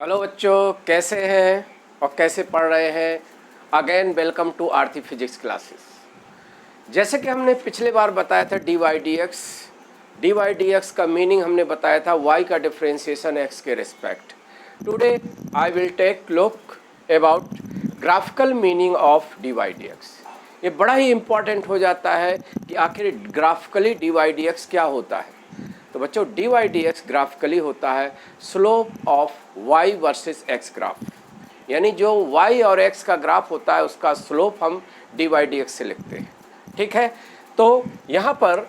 Hello बच्चों, कैसे हैं और कैसे पढ़ रहे हैं। Again welcome to Aarti physics classes. जैसे कि हमने पिछले बार बताया था डी वाई डी एक्स का मीनिंग हमने बताया था y का डिफ्रेंशिएशन x के respect. Today I will take look about graphical meaning of d Y D x. ये बड़ा ही इम्पॉर्टेंट हो जाता है कि आखिर graphically d Y D x क्या होता है। तो बच्चों, D Y D x graphically होता है slope of y versus x graph, यानी जो y और x का ग्राफ होता है उसका स्लोप हम डी वाई डी एक्स से लिखते हैं। ठीक है, तो यहाँ पर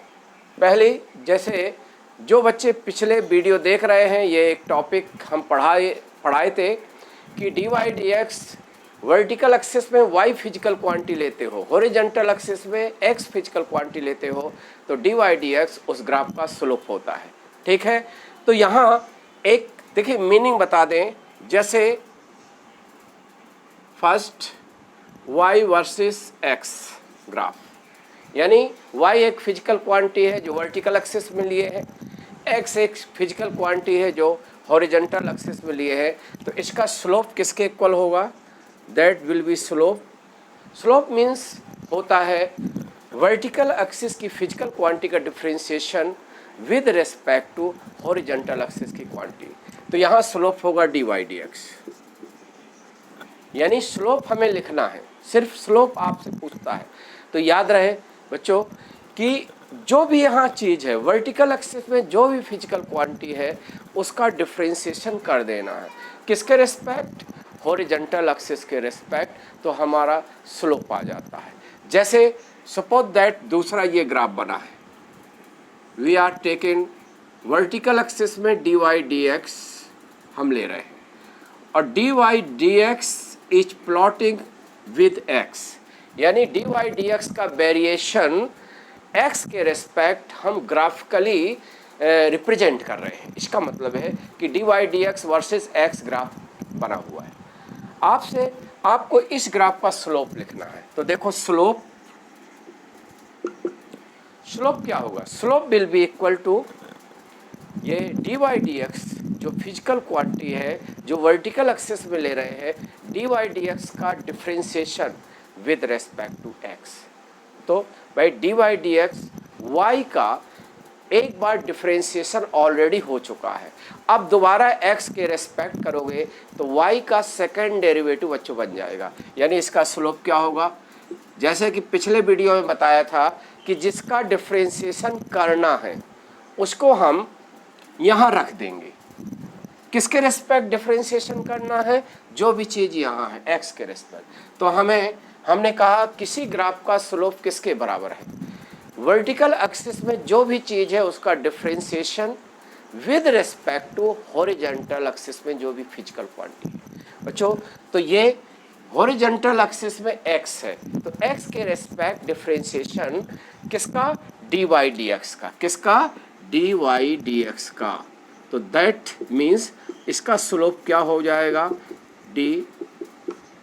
पहले जैसे जो बच्चे पिछले वीडियो देख रहे हैं, ये एक टॉपिक हम पढ़ाए थे कि d Y D x vertical axis में y फिजिकल क्वांटिटी लेते हो, हॉरिजॉन्टल एक्सिस में x फिजिकल क्वांटिटी लेते हो, तो डी वाई डी एक्स उस ग्राफ का स्लोप होता है। ठीक है, तो यहाँ एक देखिए मीनिंग बता दें। जैसे first y versus x graph, यानी y एक फिजिकल क्वांटिटी है जो वर्टिकल एक्सिस में लिए है, x एक फिजिकल क्वांटिटी है जो हॉरिजॉन्टल एक्सिस में लिए है, तो इसका स्लोप किसके इक्वल होगा? That will be slope. Slope means होता है वर्टिकल एक्सिस की फिजिकल क्वांटिटी का differentiation with respect to horizontal axis की क्वांटिटी। तो यहाँ स्लोप होगा डी वाई डी एक्स, यानी स्लोप हमें लिखना है, सिर्फ स्लोप आपसे पूछता है। तो याद रहे बच्चों कि जो भी यहाँ चीज़ है वर्टिकल एक्सिस में जो भी फिजिकल क्वांटिटी है उसका डिफरेंशिएशन कर देना है किसके रिस्पेक्ट? हॉरिजॉन्टल एक्सिस के रिस्पेक्ट, तो हमारा स्लोप आ जाता है। जैसे सपोज दैट दूसरा ये ग्राफ बना है, we are taking vertical axis में डी वाई डी एक्स हम ले रहे हैं और d Y D x is plotting with x, यानी डी वाई डी एक्स का वेरिएशन एक्स के रेस्पेक्ट हम ग्राफिकली रिप्रेजेंट कर रहे हैं। इसका मतलब है कि d Y D x versus x graph बना हुआ है। आपको इस ग्राफ का स्लोप लिखना है। तो देखो स्लोप क्या होगा? Slope will be equal to ये डी वाई डी एक्स जो फिजिकल क्वांटिटी है जो वर्टिकल एक्सिस में ले रहे हैं, डी वाई डी एक्स का differentiation with respect to x. तो भाई d Y D x y का एक बार डिफरेंशिएशन ऑलरेडी हो चुका है, अब दोबारा x के रेस्पेक्ट करोगे तो y का सेकंड डेरिवेटिव बच्चों बन जाएगा। यानी इसका स्लोप क्या होगा? जैसे कि पिछले वीडियो में बताया था कि जिसका डिफरेंशिएशन करना है उसको हम यहाँ रख देंगे। किसके रेस्पेक्ट डिफरेंशिएशन करना है? जो भी चीज़ यहाँ है x के रेस्पेक्ट। तो हमने कहा किसी ग्राफ का स्लोप किसके बराबर है? वर्टिकल एक्सिस में जो भी चीज़ है उसका differentiation with respect to horizontal axis में जो भी फिजिकल क्वांटिटी है। बच्चों, तो ये हॉरिजॉन्टल एक्सिस में x है, तो x के रेस्पेक्ट डिफरेंशिएशन किसका? डी वाई डी एक्स का। किसका? डी वाई डी एक्स का। तो दैट मीन्स इसका स्लोप क्या हो जाएगा? D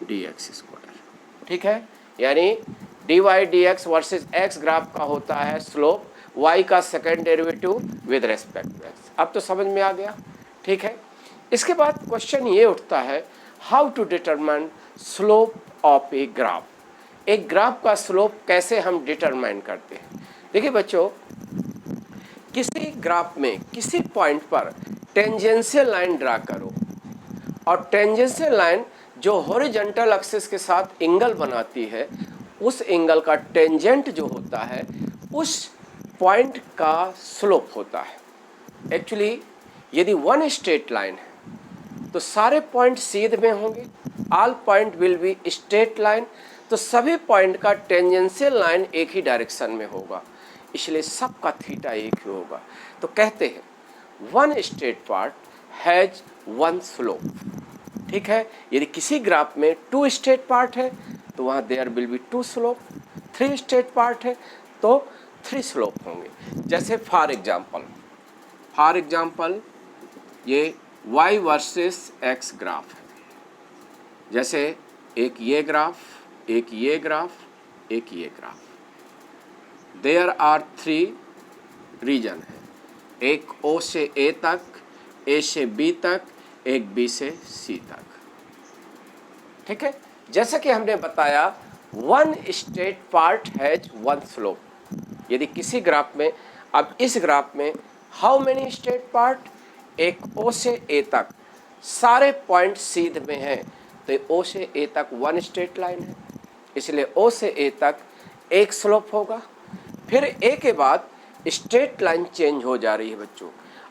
d x square. ठीक है, यानी d Y D x versus x graph का होता है स्लोप y का second derivative with respect to x. अब तो समझ में आ गया। ठीक है, इसके बाद क्वेश्चन ये उठता है how to determine slope of a graph. एक ग्राफ का स्लोप कैसे हम डिटरमाइन करते हैं? देखिए बच्चों, किसी ग्राफ में किसी पॉइंट पर टेंजेंशियल लाइन ड्रा करो और टेंजेंशियल लाइन जो हॉरिजॉन्टल एक्सिस के साथ एंगल बनाती है, उस एंगल का टेंजेंट जो होता है उस पॉइंट का स्लोप होता है। एक्चुअली यदि वन स्ट्रेट लाइन है तो सारे पॉइंट सीधे में होंगे, all point will be straight line, तो सभी पॉइंट का टेंजेंशियल लाइन एक ही डायरेक्शन में होगा, इसलिए सबका थीटा एक ही होगा। तो कहते हैं one straight part has one slope. ठीक है, यदि किसी ग्राफ में टू स्ट्रेट पार्ट है तो वहाँ there will be two slope, three straight part है तो थ्री स्लोप होंगे। जैसे फॉर एग्जाम्पल ये y वर्सेस x ग्राफ है। जैसे एक ये ग्राफ, एक ये ग्राफ, एक ये graph. There are three region है, एक O से A तक, A से B तक, एक बी से सी तक। ठीक है, जैसा कि हमने बताया one state part has one slope. यदि किसी ग्राफ में, अब इस ग्राफ में हाउ मेनी स्टेट पार्ट, एक ओ से ए तक सारे पॉइंट सीध में हैं, तो ओ से ए तक वन स्ट्रेट लाइन है, इसलिए ओ से ए तक एक स्लोप होगा। फिर ए के बाद स्ट्रेट लाइन चेंज हो जा रही है बच्चों।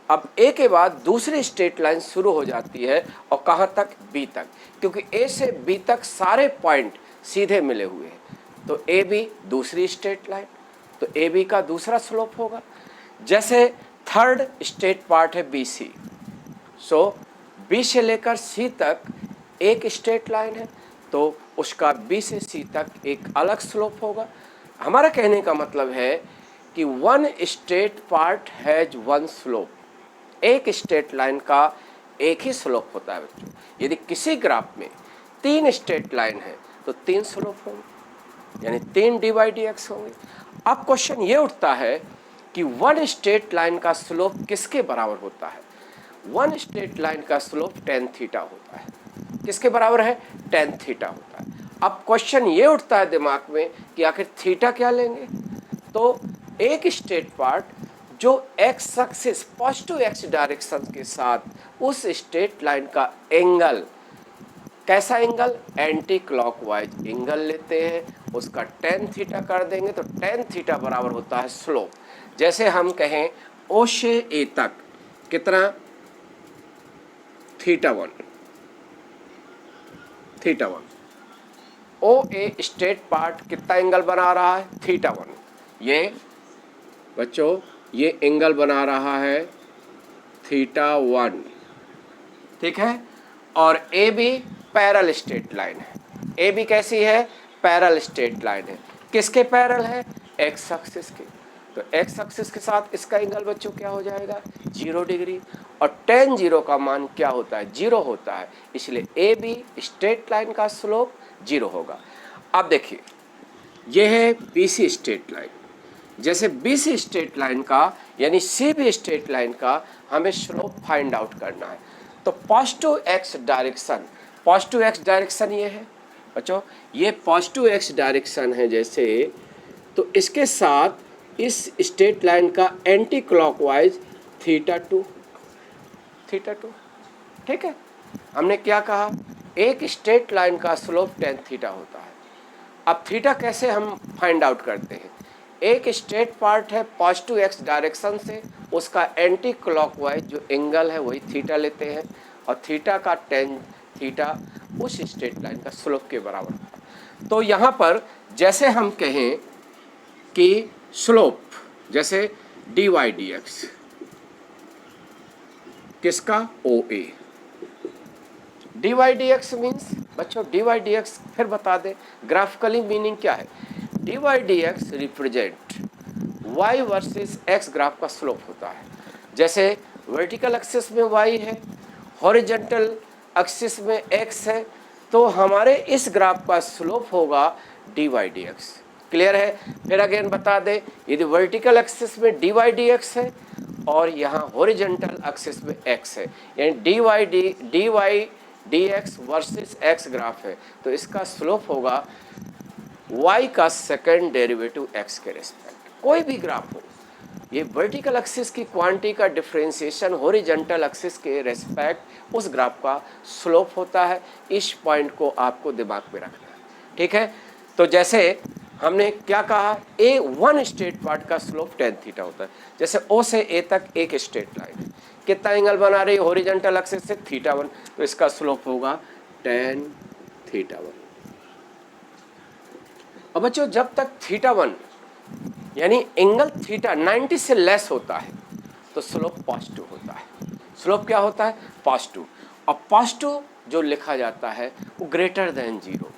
अब ए के बाद दूसरी स्ट्रेट लाइन शुरू हो जाती है, और कहाँ तक, बी तक, क्योंकि ए से बी तक सारे पॉइंट सीधे मिले हुए हैं, तो ए बी दूसरी स्ट्रेट लाइन, तो ए बी का दूसरा स्लोप होगा। जैसे थर्ड स्ट्रेट पार्ट है बी सी, सो बी से लेकर सी तक एक स्ट्रेट लाइन है, तो उसका बी से सी तक एक अलग स्लोप होगा। हमारा कहने का मतलब है कि one straight part has one slope, एक स्ट्रेट लाइन का एक ही स्लोप होता है बच्चों। यदि किसी ग्राफ में तीन स्ट्रेट लाइन है तो तीन स्लोप होंगे, यानी तीन डी बाई डी एक्स होंगे। अब क्वेश्चन ये उठता है कि वन स्ट्रेट लाइन का स्लोप किसके बराबर होता है? वन स्ट्रेट लाइन का स्लोप टेन थीटा होता है। किसके बराबर है? टेन थीटा होता है। अब क्वेश्चन ये उठता है दिमाग में कि आखिर थीटा क्या लेंगे? तो एक स्ट्रेट पार्ट जो x axis positive x direction के साथ उस स्ट्रेट लाइन का एंगल, कैसा एंगल? एंटी क्लॉकवाइज एंगल लेते हैं, उसका टेन थीटा कर देंगे, तो टेन थीटा बराबर होता है स्लोप। जैसे हम कहें ओ से ए तक कितना, theta one, theta one. O A straight part कितना एंगल बना रहा है? Theta one. ये बच्चों ये एंगल बना रहा है थीटा वन, ठीक है। और A B parallel straight line है। ए बी कैसी है? पैरेलल स्ट्रेट लाइन है। किसके पैरेलल है? एक्स एक्सिस के। तो एक्स एक्सिस के साथ इसका एंगल बच्चों क्या हो जाएगा? 0 डिग्री। और टेन जीरो का मान क्या होता है? 0 होता है, इसलिए ए बी स्ट्रेट लाइन का स्लोप 0 होगा। अब देखिए ये है बी सी स्ट्रेट लाइन। जैसे बी सी स्ट्रेट लाइन का यानी सी बी स्ट्रेट लाइन का हमें स्लोप फाइंड आउट करना है, तो positive x direction, positive x direction ये है बच्चों, ये पॉजिटिव एक्स डायरेक्शन है जैसे, तो इसके साथ इस स्ट्रेट लाइन का anti clockwise theta two, theta two, ठीक है। हमने क्या कहा? एक स्ट्रेट लाइन का स्लोप टेन थीटा होता है। अब थीटा कैसे हम फाइंड आउट करते हैं? एक स्ट्रेट पार्ट है पॉजिटिव एक्स डायरेक्शन से, उसका एंटी क्लॉकवाइज जो एंगल है वही थीटा लेते हैं, और थीटा का टेन थीटा उस स्ट्रेट लाइन का स्लोप के बराबर होता है। तो यहाँ पर जैसे हम कहें कि स्लोप जैसे डी वाई डी एक्स किसका? O A. D Y D X means बच्चों, डी वाई डी एक्स फिर बता दें ग्राफिकली मीनिंग क्या है। D Y D X represent Y versus x graph का स्लोप होता है। जैसे वर्टिकल एक्सिस में वाई है, हॉरिजॉन्टल एक्सिस में एक्स है, तो हमारे इस ग्राफ का स्लोप होगा D Y D X. Clear है? फिर अगेन बता दें, यदि वर्टिकल एक्सिस में डी वाई डी एक्स है और यहाँ हॉरिजॉन्टल एक्सिस में एक्स है, यानी d Y D x versus x graph है, तो इसका स्लोप होगा y का सेकंड डेरिवेटिव x के रेस्पेक्ट। कोई भी ग्राफ हो, ये वर्टिकल एक्सिस की क्वांटिटी का डिफरेंशिएशन हॉरिजॉन्टल एक्सिस के रेस्पेक्ट उस ग्राफ का स्लोप होता है। इस पॉइंट को आपको दिमाग में रखना है, ठीक है। तो जैसे हमने क्या कहा, ए वन स्ट्रेट पार्ट का स्लोप टेन थीटा होता है। जैसे ओ से ए तक एक स्ट्रेट लाइन है, कितना एंगल बना रही है हॉरिजॉन्टल एक्सिस से? थीटा वन, तो इसका स्लोप होगा टेन थीटा वन। और बच्चों जब तक थीटा वन यानी एंगल थीटा 90 से लेस होता है तो स्लोप पॉजिटिव होता है। स्लोप क्या होता है? पॉजिटिव। और पॉजिटिव जो लिखा जाता है वो ग्रेटर देन जीरो।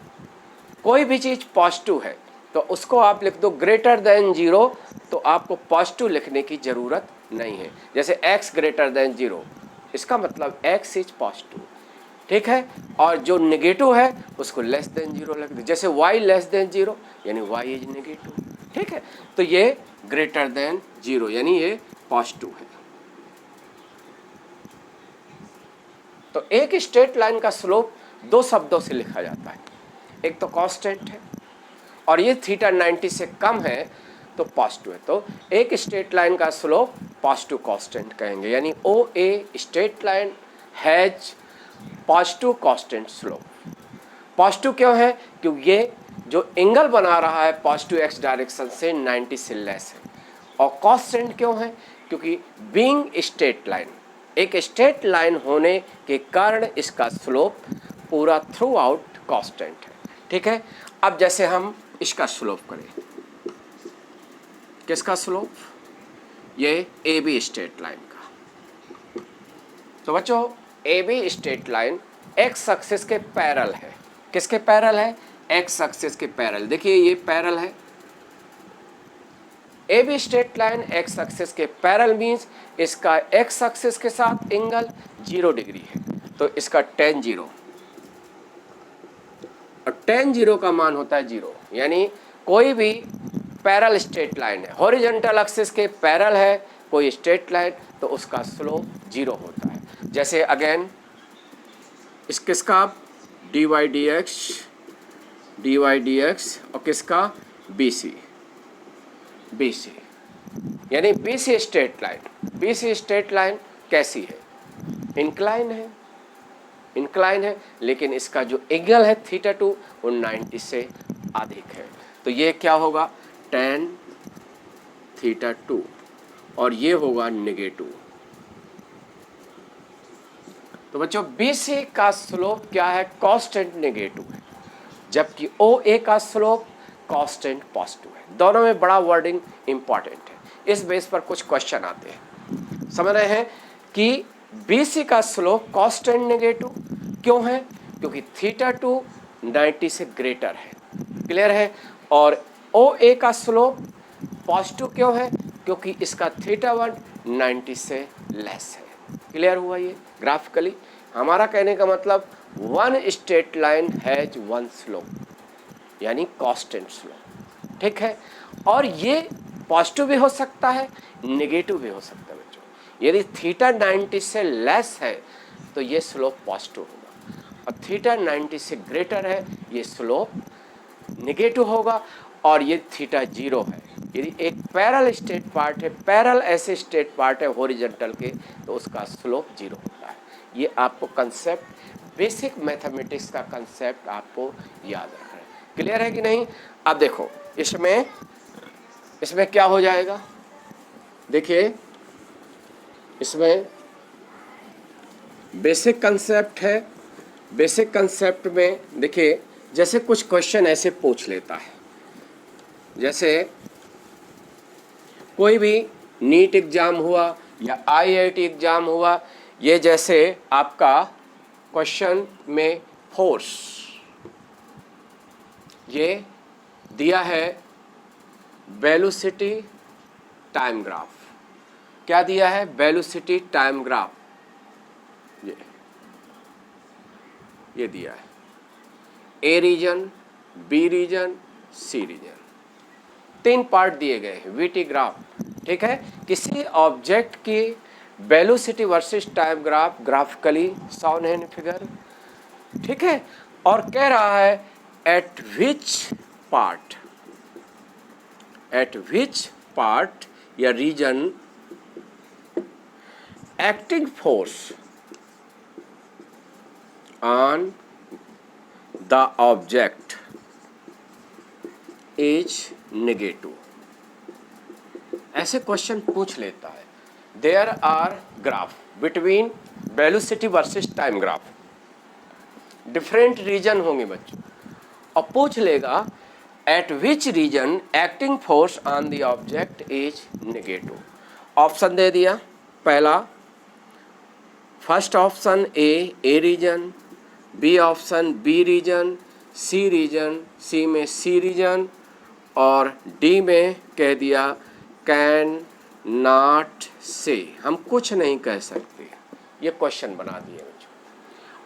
कोई भी चीज़ पॉजिटिव है तो उसको आप लिख दो ग्रेटर देन जीरो, तो आपको पॉजिटिव लिखने की ज़रूरत नहीं है। जैसे x ग्रेटर देन जीरो, इसका मतलब x इज पॉजिटिव, ठीक है। और जो नेगेटिव है उसको लेस देन जीरो लिख दो। जैसे y लेस देन जीरो यानी y इज नेगेटिव, ठीक है। तो ये ग्रेटर देन जीरो यानी ये पॉजिटिव है। तो एक स्ट्रेट लाइन का स्लोप दो शब्दों से लिखा जाता है, एक तो कांस्टेंट है और ये थीटा 90 से कम है तो पॉजिटिव है। तो एक स्ट्रेट लाइन का स्लोप पॉजिटिव कांस्टेंट कहेंगे, यानी O A straight line has positive constant slope. Positive क्यों है? क्योंकि ये जो एंगल बना रहा है पॉजिटिव एक्स डायरेक्शन से 90 से लेस है। और कांस्टेंट क्यों है? क्योंकि बीइंग स्ट्रेट लाइन, एक स्ट्रेट लाइन होने के कारण इसका स्लोप पूरा थ्रू आउट कांस्टेंट है। ठीक है, अब जैसे हम इसका स्लोप करें, किसका स्लोप? ये ए बी स्ट्रेट लाइन का। तो बच्चों A be straight line x axis के पैरेलल है। किसके पैरेलल है? एक्स एक्सिस के पैरेलल। देखिए ये पैरेलल है, A be straight line x axis के पैरेलल मीन्स इसका एक्स एक्सिस के साथ एंगल 0 डिग्री है, तो इसका tan 0, और tan 0 का मान होता है 0। यानी कोई भी पैरेलल स्ट्रेट लाइन है, हॉरिजॉन्टल एक्सिस के पैरेलल है कोई स्ट्रेट लाइन, तो उसका स्लोप 0 होता है। जैसे अगेन इस किसका dy dx और किसका BC, यानी BC straight line. BC straight line कैसी है? इंक्लाइन है, लेकिन इसका जो एंगल है थीटा 2 वो 90 से अधिक है, तो ये क्या होगा? tan थीटा 2 और ये होगा नेगेटिव। तो बच्चों BC का स्लोप क्या है? कांस्टेंट नेगेटिव है, जबकि OA का स्लोप कांस्टेंट पॉजिटिव है। दोनों में बड़ा वर्डिंग इंपॉर्टेंट है, इस बेस पर कुछ क्वेश्चन आते हैं। समझ रहे हैं कि BC का स्लोप कांस्टेंट नेगेटिव क्यों है? क्योंकि थीटा 2 90 से ग्रेटर है। क्लियर है? और OA का स्लोप पॉजिटिव क्यों है? क्योंकि इसका थीटा 1 90 से लेस है। क्लियर हुआ ये ग्राफिकली? हमारा कहने का मतलब one straight line has one slope, यानी कांस्टेंट स्लोप। ठीक है, और ये पॉजिटिव भी हो सकता है, नेगेटिव भी हो सकता है बच्चों। यदि थीटा 90 से लेस है तो ये स्लोप पॉजिटिव होगा, और थीटा 90 से ग्रेटर है ये स्लोप नेगेटिव होगा, और ये थीटा 0 है। यदि एक पैरेलल स्ट्रेट पार्ट है, पैरेलल ऐसे स्ट्रेट पार्ट है हॉरिजॉन्टल के, तो उसका स्लोप 0 होता है। ये आपको कंसेप्ट, बेसिक मैथमेटिक्स का कंसेप्ट आपको याद रखना है। क्लियर है कि नहीं? अब देखो इसमें क्या हो जाएगा? देखिए इसमें बेसिक कंसेप्ट है। बेसिक कंसेप्ट में देखिए जैसे कुछ क्वेश्चन ऐसे पूछ लेता है, जैसे कोई भी नीट एग्जाम हुआ या IIT एग्जाम हुआ, ये जैसे आपका क्वेश्चन में फोर्स ये दिया है, वेलोसिटी टाइम ग्राफ। क्या दिया है? वेलोसिटी टाइम ग्राफ ये दिया है। A region, B region, C region, 3 part दिए गए हैं, VT ग्राफ। ठीक है, किसी ऑब्जेक्ट की velocity versus time graph graphically shown है फिगर। ठीक है, और कह रहा है एट विच पार्ट या region acting force on the object is negative. ऐसे क्वेश्चन पूछ लेता है। There are graph between velocity versus time graph, different region होंगे बच्चों, और पूछ लेगा एट which region acting force on the object is नेगेटिव। ऑप्शन दे दिया, पहला first option A region, B option B reason, C reason, सी में सी रीजन, और डी में कह दिया कैन नॉट से, हम कुछ नहीं कह सकते। ये क्वेश्चन बना दिए बच्चों।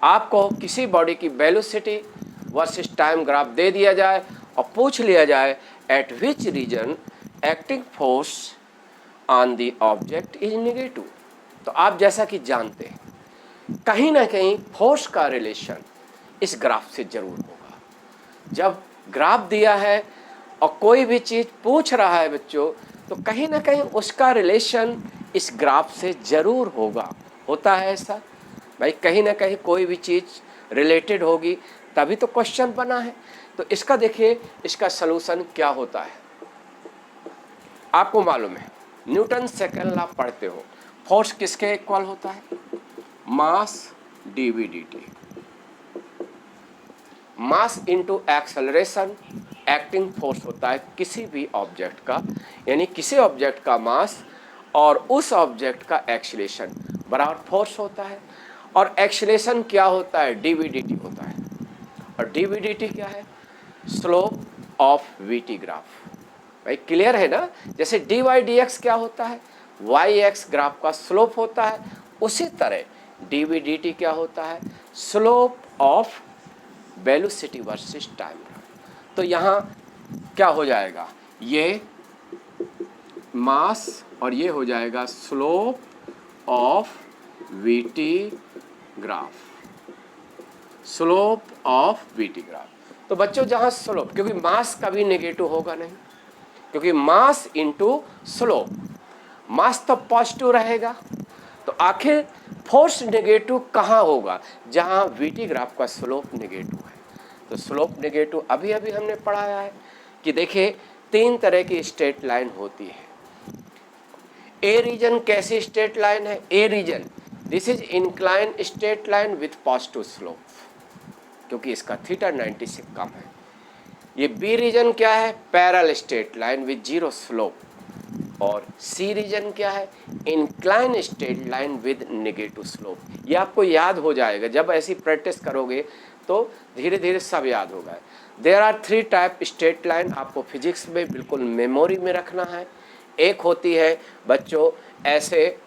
आपको किसी बॉडी की वेलोसिटी वर्सेस टाइम ग्राफ दे दिया जाए और पूछ लिया जाए eight which region acting force on the object is negative, तो आप जैसा कि जानते हैं कहीं ना कहीं फोर्स का रिलेशन इस ग्राफ से जरूर होगा। जब ग्राफ दिया है और कोई भी चीज़ पूछ रहा है बच्चों, तो कहीं ना कहीं उसका रिलेशन इस ग्राफ से जरूर होगा। होता है ऐसा भाई, कहीं ना कहीं कोई भी चीज़ रिलेटेड होगी तभी तो क्वेश्चन बना है। तो इसका देखिए, इसका सलूशन क्या होता है। आपको मालूम है, न्यूटन सेकंड लॉ पढ़ते हो, फोर्स किसके इक्वल होता है? Mass DV dt, mass into acceleration acting force होता है किसी भी ऑब्जेक्ट का, यानी किसी ऑब्जेक्ट का मास और उस ऑब्जेक्ट का एक्सीलरेशन बराबर फोर्स होता है। और एक्सीलरेशन क्या होता है? डीवी dt होता है। और डीवी dt क्या है? Slope of VT graph. भाई क्लियर है ना? जैसे dy dx क्या होता है? yx ग्राफ का स्लोप होता है, उसी तरह dv dt क्या होता है? Slope of velocity versus time. तो यहाँ क्या हो जाएगा? ये मास और ये हो जाएगा slope of VT graph, slope of VT graph. तो बच्चों जहाँ स्लोप, क्योंकि मास कभी नेगेटिव होगा नहीं, क्योंकि मास इंटू स्लोप, मास तो पॉजिटिव रहेगा, तो आखिर फोर्स नेगेटिव कहाँ होगा? जहाँ वीटी ग्राफ का स्लोप नेगेटिव है। तो स्लोप नेगेटिव अभी अभी हमने पढ़ाया है कि देखिए 3 तरह की स्ट्रेट लाइन होती है। ए रीजन कैसी स्ट्रेट लाइन है? A region, this is incline straight line with positive slope, क्योंकि इसका थीटा 90 से कम है। ये बी रीजन क्या है? Parallel straight line with zero slope. और सी रीजन क्या है? Incline straight line with negative slope. ये आपको याद हो जाएगा, जब ऐसी प्रैक्टिस करोगे तो धीरे धीरे सब याद होगा। There are 3 type straight line, आपको फिजिक्स में बिल्कुल मेमोरी में रखना है। एक होती है बच्चों ऐसे,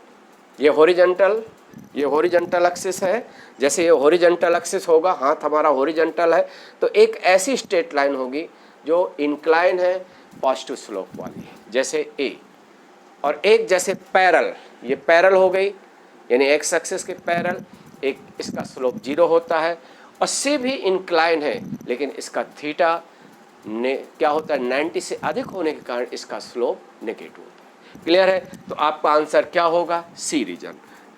ये हॉरिजॉन्टल एक्सिस है, जैसे ये हॉरिजॉन्टल एक्सिस होगा, हाथ हमारा हॉरिजॉन्टल है, तो एक ऐसी स्ट्रेट लाइन होगी जो इंक्लाइन है, पॉजिटिव स्लोप वाली, जैसे ए। और एक जैसे पैरल, ये पैरल हो गई, यानी एक्स एक्सिस के पैरल, एक इसका स्लोप 0 होता है। और सी भी इंक्लाइन है, लेकिन इसका थीटा ने क्या होता है? 90 से अधिक होने के कारण इसका स्लोप नेगेटिव होता है। क्लियर है? तो आपका आंसर क्या होगा? सी रीजन।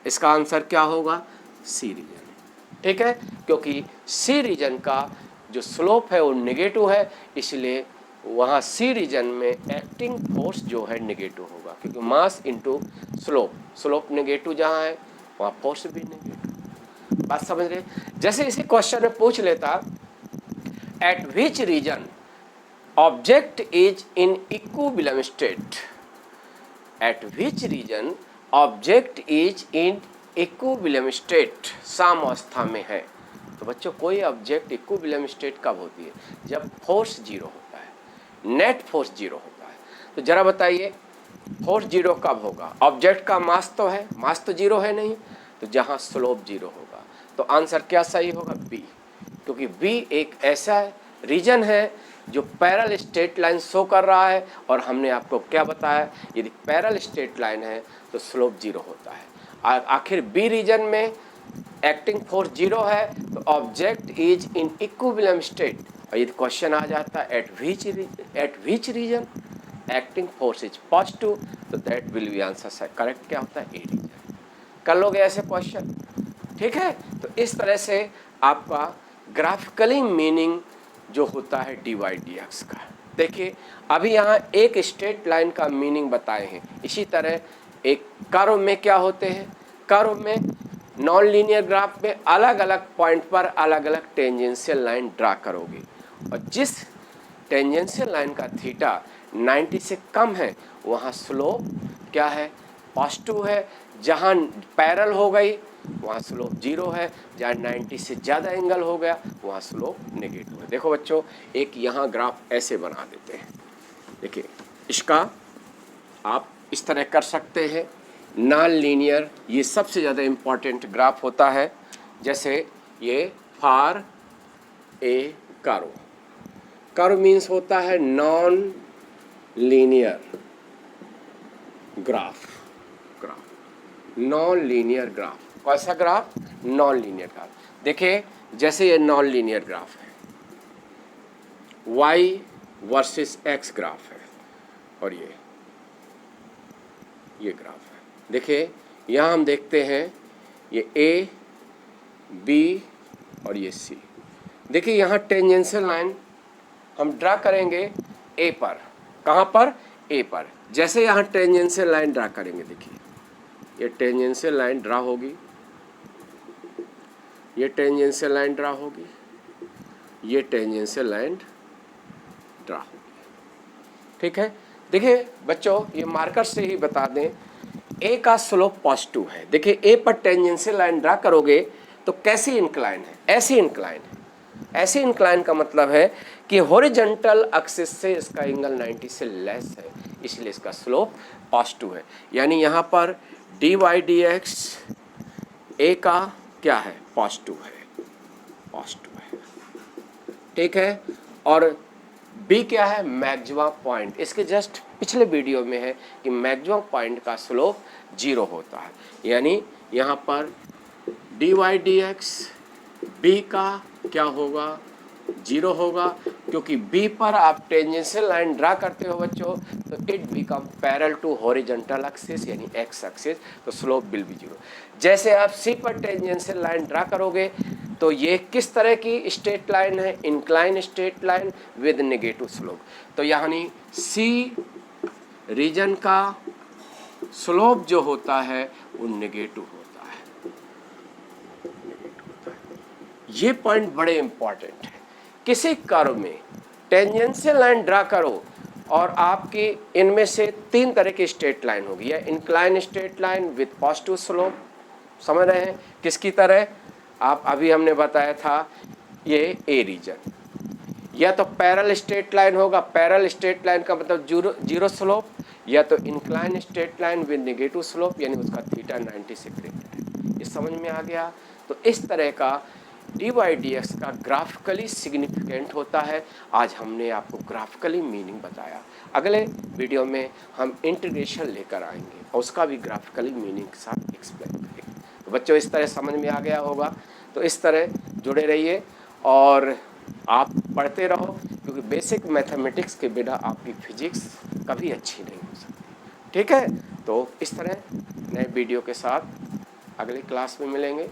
इसका आंसर क्या होगा? सी रीजन। ठीक है, क्योंकि सी रीजन का जो स्लोप है वो नेगेटिव है, इसलिए वहाँ सी रीजन में एक्टिंग फोर्स जो है नेगेटिव होगा, क्योंकि mass into slope, slope negative जहाँ है वहाँ फोर्स भी नेगेटिव। बात समझ रहे? जैसे इसी क्वेश्चन में पूछ लेता, eight which region object is in equilibrium state, eight which region object is in equilibrium state, साम्यावस्था में है। तो बच्चों कोई ऑब्जेक्ट इक्विलिब्रियम स्टेट कब होती है? जब फोर्स 0 होता है, नेट फोर्स 0 होता है। तो जरा बताइए फोर्स 0 कब होगा? ऑब्जेक्ट का मास तो है, मास तो 0 है नहीं, तो जहाँ स्लोप 0 होगा। तो आंसर क्या सही होगा? बी, क्योंकि बी एक ऐसा रीजन है जो पैरेलल स्ट्रेट लाइन शो कर रहा है, और हमने आपको क्या बताया, यदि पैरेलल स्ट्रेट लाइन है तो स्लोप 0 होता है। आखिर बी रीजन में एक्टिंग फोर्स 0 है, तो object is in equilibrium state. और यदि क्वेश्चन आ जाता है at which region acting force is positive, तो that will be answer correct. क्या होता है? A region. कर लोगे ऐसे क्वेश्चन? ठीक है, तो इस तरह से आपका ग्राफिकली मीनिंग जो होता है dy dx का। देखिए अभी यहाँ एक स्ट्रेट लाइन का मीनिंग बताए हैं, इसी तरह एक कर्व में क्या होते हैं? कर्व में नॉन लीनियर ग्राफ में अलग अलग पॉइंट पर अलग अलग टेंजेंशियल लाइन ड्रा करोगे, और जिस टेंजेंशियल लाइन का थीटा 90 से कम है वहाँ स्लोप क्या है? पॉजिटिव है। जहाँ पैरेलल हो गई वहाँ स्लोप 0 है, जहाँ 90 से ज़्यादा एंगल हो गया वहाँ स्लोप नेगेटिव है। देखो बच्चों, एक यहाँ ग्राफ ऐसे बना देते हैं। देखिए इसका आप इस तरह कर सकते हैं, नॉन लीनियर, ये सबसे ज़्यादा इम्पॉर्टेंट ग्राफ होता है। जैसे ये for a curve, curve means होता है non linear graph, non linear graph. कौन सा ग्राफ? Non linear graph. देखिए जैसे ये नॉन लीनियर ग्राफ है, y वर्सेस x ग्राफ है और ये ग्राफ है। देखिए यहाँ हम देखते हैं ये a, b और ये c। देखिए यहाँ टेंजेंशियल लाइन हम ड्रा करेंगे a पर। कहाँ पर? a पर। जैसे यहाँ टेंजेंशियल लाइन ड्रा करेंगे, देखिए ये टेंजेंशियल लाइन ड्रा होगी, ये टेंजेंशियल लाइन ड्रा होगी, ये टेंजेंशियल लाइन ड्रा होगी। ठीक है। देखिए बच्चों ये मार्कर से ही बता दें, a का स्लोप पॉजिटिव है। देखिए a पर टेंजेंशियल लाइन ड्रा करोगे तो कैसी इंक्लाइन है? ऐसी इंक्लाइन है। ऐसी इंक्लाइन का मतलब है कि हॉरिजॉन्टल एक्सिस से इसका एंगल 90 से लेस है, इसलिए इसका स्लोप पॉजिटिव है। यानी यहाँ पर dy/dx a का क्या है? पॉजिटिव है, पॉजिटिव है। ठीक है। और b क्या है? Maximum point. इसके जस्ट पिछले वीडियो में है कि मैक्सिमम पॉइंट का स्लोप 0 होता है। यानी यहाँ पर dy/dx b का क्या होगा? 0 होगा, क्योंकि b पर आप टेंजेंशियल लाइन ड्रा करते हो बच्चों, तो it become parallel to horizontal axis यानी x एक्सिस, तो स्लोप विल बी 0। जैसे आप c पर टेंजेंशियल लाइन ड्रा करोगे तो ये किस तरह की स्ट्रेट लाइन है? Incline straight line with negative slope. तो यानी c रीजन का स्लोप जो होता है वो नेगेटिव होता है। ये पॉइंट बड़े इंपॉर्टेंट है। किसी कर्व में टेंजेंशियल लाइन ड्रा करो और आपकी इनमें से 3 तरह की स्ट्रेट लाइन होगी, या incline straight line with positive slope, समझ रहे हैं किसकी तरह? आप अभी हमने बताया था ये ए रीजन। या तो पैरेलल स्ट्रेट लाइन होगा, पैरेलल स्ट्रेट लाइन का मतलब 0 स्लोप, या तो incline straight line with negative slope यानी उसका थीटा 90 से ग्रेटर है। ये समझ में आ गया? तो इस तरह का dy/dx का ग्राफिकली सिग्निफिकेंट होता है। आज हमने आपको ग्राफिकली मीनिंग बताया। अगले वीडियो में हम इंटीग्रेशन लेकर आएंगे और उसका भी ग्राफिकली मीनिंग के साथ एक्सप्लेन करेंगे। तो बच्चों इस तरह समझ में आ गया होगा। तो इस तरह जुड़े रहिए और आप पढ़ते रहो, क्योंकि बेसिक मैथमेटिक्स के बिना आपकी फिजिक्स कभी अच्छी नहीं हो सकती। ठीक है। तो इस तरह नए वीडियो के साथ अगली क्लास में मिलेंगे।